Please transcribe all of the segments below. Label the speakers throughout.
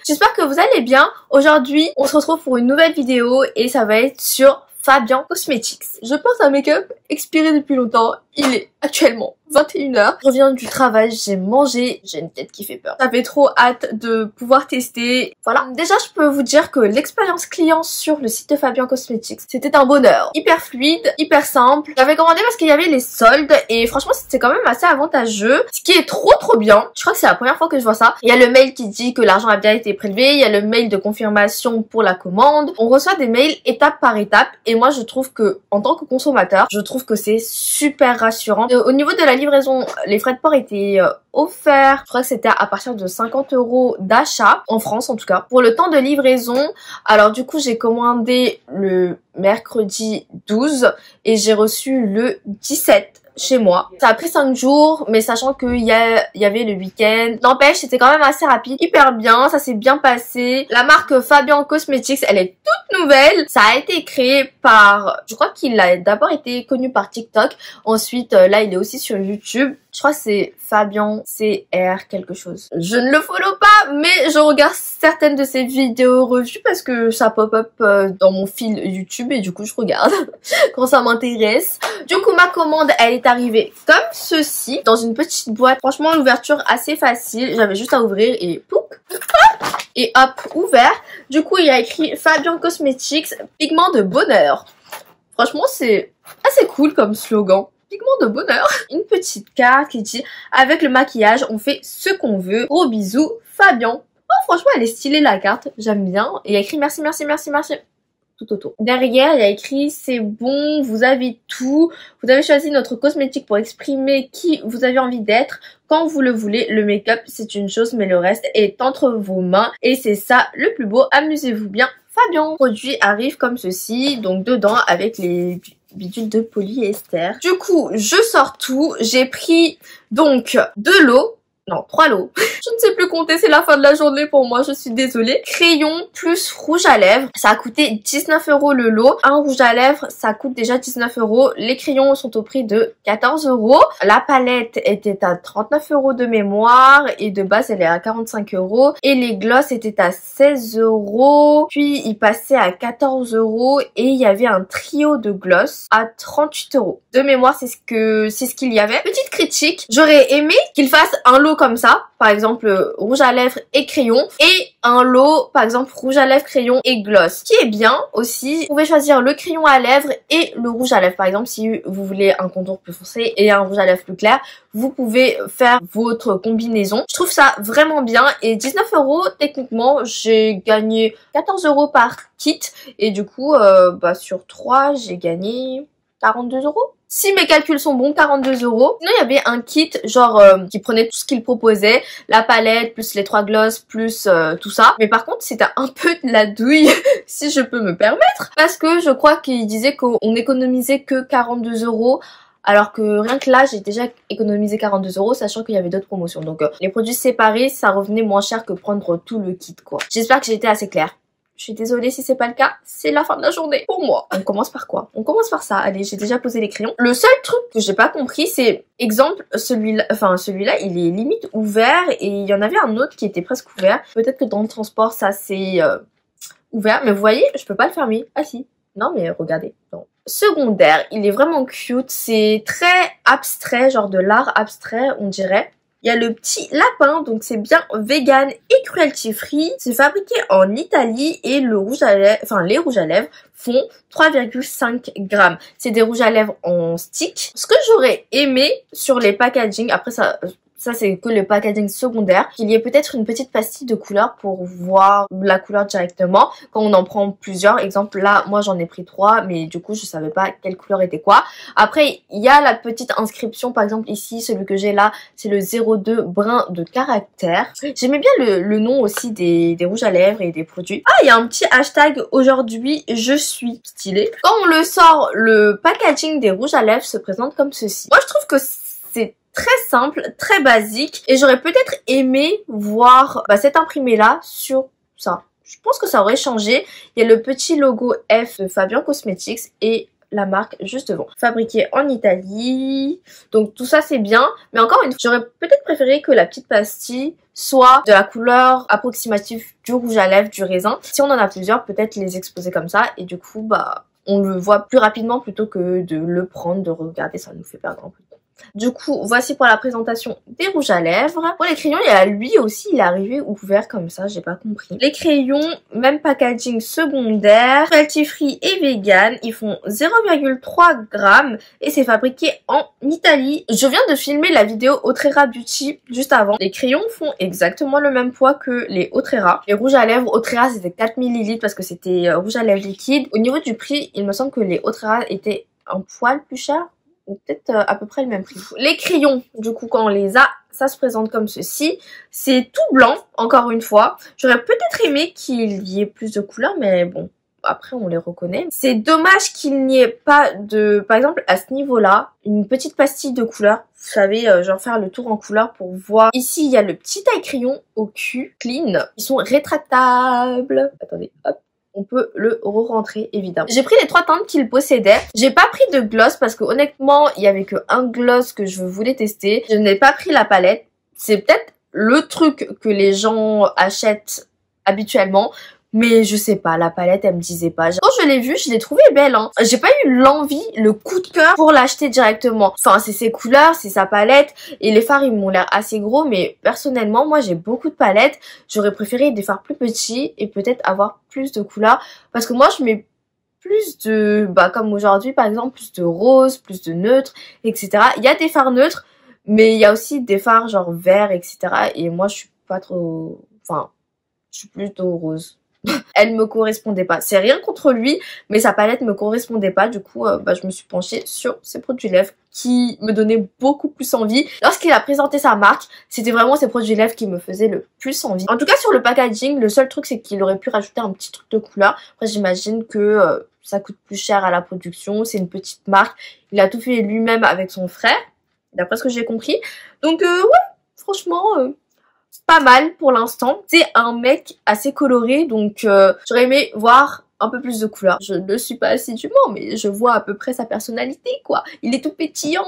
Speaker 1: j'espère que vous allez bien. Aujourd'hui, on se retrouve pour une nouvelle vidéo et ça va être sur Fabian Cosmetics. Je porte un make-up expiré depuis longtemps. Il est actuellement 21h. Je reviens du travail, j'ai mangé, j'ai une tête qui fait peur. J'avais trop hâte de pouvoir tester. Voilà. Déjà, je peux vous dire que l'expérience client sur le site de Fabian Cosmetics, c'était un bonheur. Hyper fluide, hyper simple. J'avais commandé parce qu'il y avait les soldes et franchement, c'était quand même assez avantageux. Ce qui est trop bien. Je crois que c'est la première fois que je vois ça. Il y a le mail qui dit que l'argent a bien été prélevé. Il y a le mail de confirmation pour la commande. On reçoit des mails étape par étape et moi, je trouve que, en tant que consommateur, je trouve que c'est super rassurant. Au niveau de la livraison, les frais de port étaient offerts. Je crois que c'était à partir de 50 € d'achat, en France en tout cas. Pour le temps de livraison, alors du coup j'ai commandé le mercredi 12 et j'ai reçu le 17 chez moi. Ça a pris 5 jours, mais sachant qu'il y avait le week-end. N'empêche, c'était quand même assez rapide, hyper bien, ça s'est bien passé. La marque Fabian Cosmetics, elle est toute nouvelle. Ça a été créé par, je crois qu'il a d'abord été connu par TikTok. Ensuite, là, il est aussi sur YouTube. Je crois que c'est Fabian CR quelque chose. Je ne le follow pas, mais je regarde certaines de ses vidéos revues parce que ça pop-up dans mon fil YouTube et du coup je regarde quand ça m'intéresse. Du coup ma commande elle est arrivée comme ceci dans une petite boîte. Franchement l'ouverture assez facile. J'avais juste à ouvrir et pouc et hop ouvert. Du coup il y a écrit Fabian Cosmetics pigment de bonheur. Franchement c'est assez cool comme slogan. Pigment de bonheur. Une petite carte qui dit avec le maquillage on fait ce qu'on veut. Gros bisous Fabian. Oh franchement elle est stylée la carte, j'aime bien. Et il y a écrit merci tout autour. Derrière il y a écrit c'est bon, vous avez tout. Vous avez choisi notre cosmétique pour exprimer qui vous avez envie d'être. Quand vous le voulez, le make-up c'est une chose mais le reste est entre vos mains. Et c'est ça le plus beau, amusez-vous bien Fabian. Le produit arrive comme ceci, donc dedans avec les bidules de polyester. Du coup je sors tout, j'ai pris donc de l'eau. Non, 3 lots. Je ne sais plus compter, c'est la fin de la journée pour moi, je suis désolée. Crayon plus rouge à lèvres, ça a coûté 19 € le lot. Un rouge à lèvres, ça coûte déjà 19 €. Les crayons sont au prix de 14 €. La palette était à 39 € de mémoire et de base elle est à 45 €. Et les gloss étaient à 16 €. Puis il passait à 14 € et il y avait un trio de gloss à 38 €. De mémoire, c'est ce qu'il y avait. Petite critique, j'aurais aimé qu'il fasse un lot comme ça, par exemple rouge à lèvres et crayon, et un lot par exemple rouge à lèvres, crayon et gloss. Ce qui est bien aussi, vous pouvez choisir le crayon à lèvres et le rouge à lèvres. Par exemple si vous voulez un contour plus foncé et un rouge à lèvres plus clair, vous pouvez faire votre combinaison. Je trouve ça vraiment bien et 19 € techniquement j'ai gagné 14 € par kit et du coup sur 3 j'ai gagné 42 €. Si mes calculs sont bons, 42 €. Sinon, il y avait un kit, genre, qui prenait tout ce qu'il proposait. La palette, plus les 3 gloss, plus tout ça. Mais par contre, c'était un peu de la douille, si je peux me permettre. Parce que je crois qu'il disait qu'on économisait que 42 €. Alors que rien que là, j'ai déjà économisé 42 €, sachant qu'il y avait d'autres promotions. Donc, les produits séparés, ça revenait moins cher que prendre tout le kit, quoi. J'espère que j'ai été assez claire. Je suis désolée si c'est pas le cas, c'est la fin de la journée pour moi. On commence par quoi? On commence par ça. Allez, j'ai déjà posé les crayons. Le seul truc que j'ai pas compris, c'est exemple celui-là, il est limite ouvert et il y en avait un autre qui était presque ouvert. Peut-être que dans le transport ça c'est ouvert, mais vous voyez, je peux pas le fermer. Ah si. Non mais regardez. Non. Secondaire, il est vraiment cute, c'est très abstrait, genre de l'art abstrait, on dirait. Il y a le petit lapin, donc c'est bien vegan et cruelty free. C'est fabriqué en Italie et le rouge à lèvres, les rouges à lèvres font 3,5 grammes. C'est des rouges à lèvres en stick. Ce que j'aurais aimé sur les packaging, après ça c'est que le packaging secondaire, qu'il y ait peut-être une petite pastille de couleur pour voir la couleur directement quand on en prend plusieurs. Exemple là, moi j'en ai pris 3, mais du coup je savais pas quelle couleur était quoi. Après il y a la petite inscription, par exemple ici, celui que j'ai là, c'est le 02 brin de caractère. J'aimais bien le nom aussi des rouges à lèvres et des produits. Ah, il y a un petit hashtag aujourd'hui, je suis stylé. Quand on le sort, le packaging des rouges à lèvres se présente comme ceci. Moi je trouve que c'est très simple, très basique et j'aurais peut-être aimé voir cet imprimé là sur ça. Je pense que ça aurait changé. Il y a le petit logo F de Fabian Cosmetics et la marque juste devant. Fabriqué en Italie. Donc tout ça c'est bien. Mais encore une fois, j'aurais peut-être préféré que la petite pastille soit de la couleur approximative du rouge à lèvres, du raisin. Si on en a plusieurs, peut-être les exposer comme ça. Et du coup, bah, on le voit plus rapidement plutôt que de le prendre, de regarder, ça nous fait perdre un peu de temps. Du coup, voici pour la présentation des rouges à lèvres. Pour les crayons, il y a lui aussi, il est arrivé ouvert comme ça, j'ai pas compris. Les crayons, même packaging secondaire, cruelty free et vegan, ils font 0,3 grammes et c'est fabriqué en Italie. Je viens de filmer la vidéo Otrera Beauty juste avant. Les crayons font exactement le même poids que les Otrera. Les rouges à lèvres Otrera c'était 4 ml parce que c'était rouge à lèvres liquide. Au niveau du prix, il me semble que les Otrera étaient un poil plus chers. Ou peut-être à peu près le même prix. Les crayons, du coup, quand on les a, ça se présente comme ceci. C'est tout blanc, encore une fois. J'aurais peut-être aimé qu'il y ait plus de couleurs, mais bon, après on les reconnaît. C'est dommage qu'il n'y ait pas de, par exemple, à ce niveau-là, une petite pastille de couleur. Vous savez, genre faire le tour en couleur pour voir. Ici, il y a le petit taille crayon au cul, clean. Ils sont rétractables. Attendez, hop. On peut le re-rentrer évidemment. J'ai pris les 3 teintes qu'il possédait. J'ai pas pris de gloss parce que honnêtement, il y avait que un gloss que je voulais tester. Je n'ai pas pris la palette. C'est peut-être le truc que les gens achètent habituellement. Mais je sais pas, la palette elle me disait pas. Quand je l'ai vue, je l'ai trouvée belle hein. J'ai pas eu l'envie, le coup de cœur pour l'acheter directement. Enfin c'est ses couleurs, c'est sa palette. Et les fards ils m'ont l'air assez gros. Mais personnellement moi j'ai beaucoup de palettes. J'aurais préféré des fards plus petits et peut-être avoir plus de couleurs. Parce que moi je mets plus de, bah comme aujourd'hui par exemple, plus de rose, plus de neutre, etc. Il y a des fards neutres. Mais il y a aussi des fards genre vert, etc. Et moi je suis pas trop... Enfin, je suis plutôt rose. Elle me correspondait pas. C'est rien contre lui, mais sa palette me correspondait pas. Du coup, je me suis penchée sur ses produits lèvres qui me donnaient beaucoup plus envie. Lorsqu'il a présenté sa marque, c'était vraiment ses produits lèvres qui me faisaient le plus envie. En tout cas, sur le packaging, le seul truc, c'est qu'il aurait pu rajouter un petit truc de couleur. Après, j'imagine que ça coûte plus cher à la production. C'est une petite marque. Il a tout fait lui-même avec son frère, d'après ce que j'ai compris. Donc, ouais, franchement... pas mal pour l'instant. C'est un mec assez coloré, donc j'aurais aimé voir un peu plus de couleurs. Je ne suis pas assidûment, mais je vois à peu près sa personnalité, quoi. Il est tout pétillant,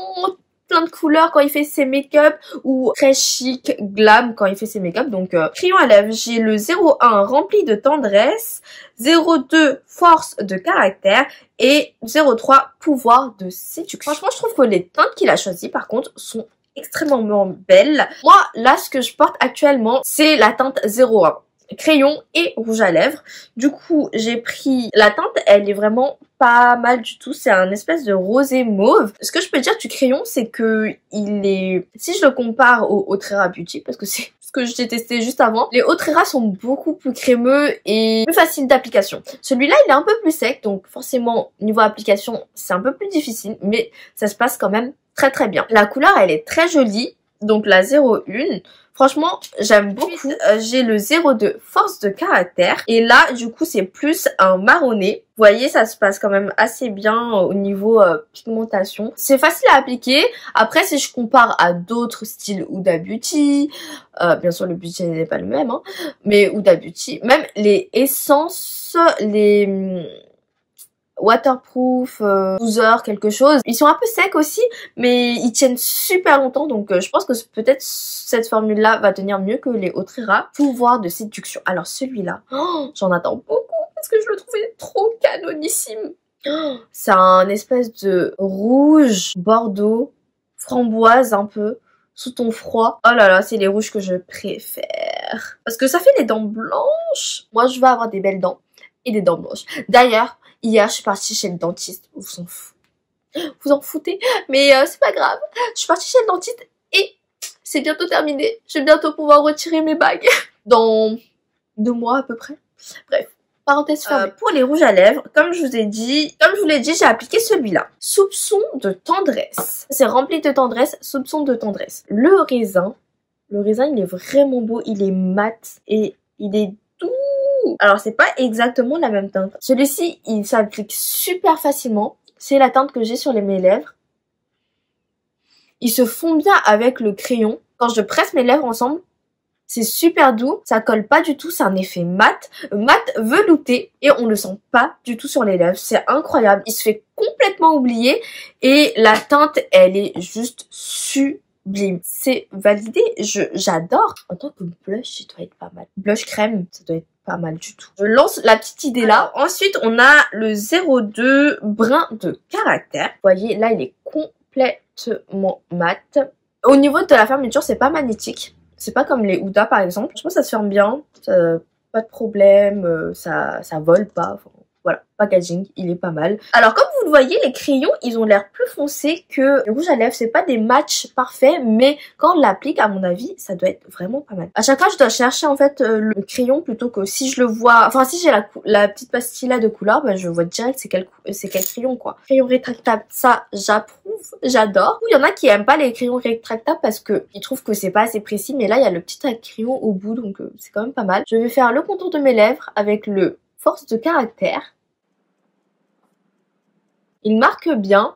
Speaker 1: plein de couleurs quand il fait ses make-up, ou très chic, glam quand il fait ses make-up. Donc, crayon à lèvres, j'ai le 01 rempli de tendresse, 02 force de caractère, et 03 pouvoir de séduction. Franchement, je trouve que les teintes qu'il a choisies, par contre, sont extrêmement belle. Moi, là, ce que je porte actuellement, c'est la teinte 01. Crayon et rouge à lèvres. Du coup, j'ai pris la teinte, elle est vraiment pas mal du tout. C'est un espèce de rosé mauve. Ce que je peux dire du crayon, c'est que il est... Si je le compare au Otrera Beauty, parce que c'est ce que j'ai testé juste avant, les Otrera sont beaucoup plus crémeux et plus faciles d'application. Celui-là, il est un peu plus sec, donc forcément, niveau application, c'est un peu plus difficile, mais ça se passe quand même très très bien. La couleur, elle est très jolie, donc la 01. Franchement, j'aime beaucoup. J'ai le 02 force de caractère. Et là, du coup, c'est plus un marronné. Vous voyez, ça se passe quand même assez bien au niveau pigmentation. C'est facile à appliquer. Après, si je compare à d'autres styles Huda Beauty, bien sûr, le Beauty n'est pas le même, hein, mais Huda Beauty, même les essences, les... waterproof, 12 heures, quelque chose. Ils sont un peu secs aussi, mais ils tiennent super longtemps, donc je pense que peut-être cette formule-là va tenir mieux que les Otrera. Pouvoir de séduction. Alors celui-là, j'en attends beaucoup, parce que je le trouvais trop canonissime. C'est un espèce de rouge, bordeaux, framboise un peu, sous ton froid. Oh là là, c'est les rouges que je préfère. Parce que ça fait des dents blanches. Moi, je veux avoir des belles dents et des dents blanches. D'ailleurs, hier, je suis partie chez le dentiste. Vous en foutez, mais c'est pas grave. Je suis partie chez le dentiste et c'est bientôt terminé. Je vais bientôt pouvoir retirer mes bagues. Dans 2 mois à peu près. Bref, parenthèse fermée. Pour les rouges à lèvres, comme je vous l'ai dit, j'ai appliqué celui-là. Soupçon de tendresse. C'est rempli de tendresse, soupçon de tendresse. Le raisin, il est vraiment beau. Il est mat et il est doux. Alors c'est pas exactement la même teinte. Celui-ci, il s'applique super facilement. C'est la teinte que j'ai sur mes lèvres. Il se fond bien avec le crayon. Quand je presse mes lèvres ensemble, C'est super doux, ça colle pas du tout, c'est un effet mat velouté et on le sent pas du tout sur les lèvres. C'est incroyable, il se fait complètement oublier et la teinte, elle est juste sublime. C'est validé, j'adore. En tant que blush, ça doit être pas mal. Blush crème, ça doit être pas mal du tout. Je lance la petite idée là. Ensuite, on a le 02 brin de caractère. Vous voyez, là, il est complètement mat. Au niveau de la fermeture, c'est pas magnétique. C'est pas comme les Huda par exemple. Je pense que ça se ferme bien. Pas de problème. Ça vole pas. Enfin, voilà, packaging, il est pas mal. Alors comme vous le voyez, les crayons, ils ont l'air plus foncés que le rouge à lèvres. C'est pas des matchs parfaits, mais quand on l'applique, à mon avis, ça doit être vraiment pas mal. À chaque fois, je dois chercher en fait le crayon plutôt que si je le vois... Enfin, si j'ai la petite pastille là de couleur, bah, je vois direct c'est quel crayon quoi. Crayon rétractable, ça, j'approuve, j'adore. Il y en a qui aiment pas les crayons rétractables parce que ils trouvent que c'est pas assez précis, mais là, il y a le petit crayon au bout, donc c'est quand même pas mal. Je vais faire le contour de mes lèvres avec le force de caractère. Il marque bien.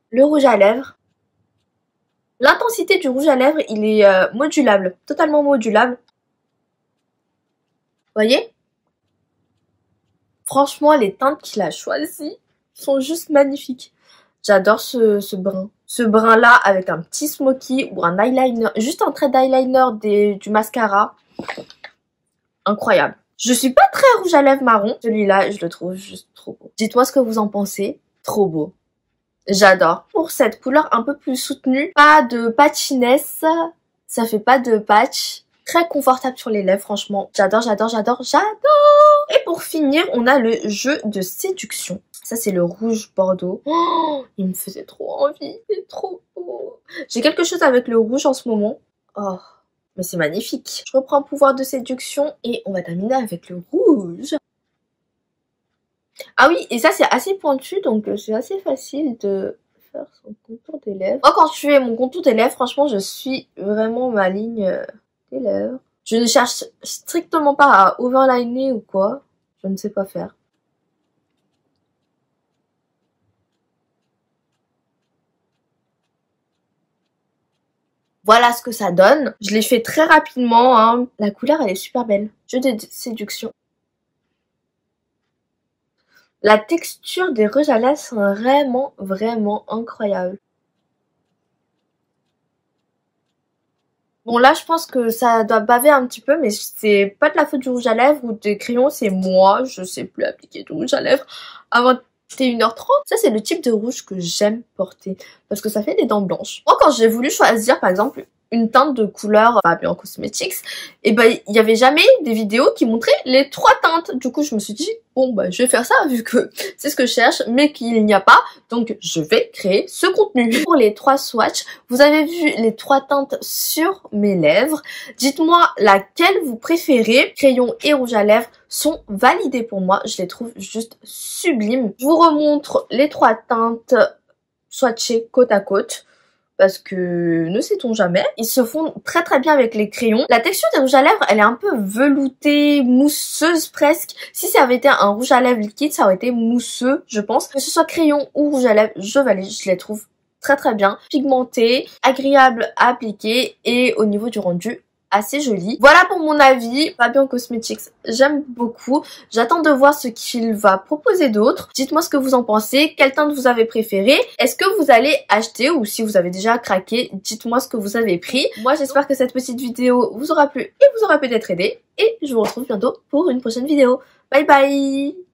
Speaker 1: Le rouge à lèvres. L'intensité du rouge à lèvres, il est modulable, totalement modulable. Vous voyez? Franchement, les teintes qu'il a choisies sont juste magnifiques. J'adore ce brun. Ce brun là avec un petit smoky ou un eyeliner, juste un trait d'eyeliner du mascara. Incroyable. Je suis pas très rouge à lèvres marron. Celui-là, je le trouve juste trop beau. Dites-moi ce que vous en pensez. Trop beau. J'adore. Pour cette couleur un peu plus soutenue, pas de patchiness. Ça fait pas de patch. Très confortable sur les lèvres, franchement. J'adore, j'adore, j'adore, j'adore. Et pour finir, on a le jeu de séduction. Ça, c'est le rouge bordeaux. Oh, il me faisait trop envie. C'est trop beau. J'ai quelque chose avec le rouge en ce moment. Oh. Mais c'est magnifique. Je reprends pouvoir de séduction et on va terminer avec le rouge. Ah oui, et ça c'est assez pointu, donc c'est assez facile de faire son contour des lèvres. Moi quand je fais mon contour des lèvres, franchement je suis vraiment ma ligne des lèvres. Je ne cherche strictement pas à overliner ou quoi. Je ne sais pas faire. Voilà ce que ça donne. Je l'ai fait très rapidement, hein. La couleur, elle est super belle. Jeu de séduction. La texture des rouges à lèvres sont vraiment, vraiment incroyables. Bon là, je pense que ça doit baver un petit peu, mais c'est pas de la faute du rouge à lèvres ou des crayons, c'est moi. Je sais plus appliquer du rouge à lèvres avant 21h30. Ça, c'est le type de rouge que j'aime porter parce que ça fait des dents blanches. Moi, quand j'ai voulu choisir, par exemple, une teinte de couleur Fabian Cosmetics, et ben il y avait jamais des vidéos qui montraient les 3 teintes. Du coup, je me suis dit bon bah je vais faire ça vu que c'est ce que je cherche, mais qu'il n'y a pas, donc je vais créer ce contenu. Pour les 3 swatchs, vous avez vu les 3 teintes sur mes lèvres. Dites-moi laquelle vous préférez. Crayon et rouge à lèvres sont validés pour moi. Je les trouve juste sublimes. Je vous remontre les 3 teintes swatchées côte à côte. Parce que ne sait-on jamais. Ils se font très très bien avec les crayons. La texture des rouges à lèvres, elle est un peu veloutée, mousseuse presque. Si ça avait été un rouge à lèvres liquide, ça aurait été mousseux, je pense. Que ce soit crayon ou rouge à lèvres, je valide. Je les trouve très très bien. Pigmentés, agréables à appliquer et au niveau du rendu, assez joli. Voilà pour mon avis. Fabian Cosmetics, j'aime beaucoup. J'attends de voir ce qu'il va proposer d'autre. Dites-moi ce que vous en pensez. Quelle teinte vous avez préférée? Est-ce que vous allez acheter ou si vous avez déjà craqué, dites-moi ce que vous avez pris. Moi, j'espère que cette petite vidéo vous aura plu et vous aura peut-être aidé. Et je vous retrouve bientôt pour une prochaine vidéo. Bye bye!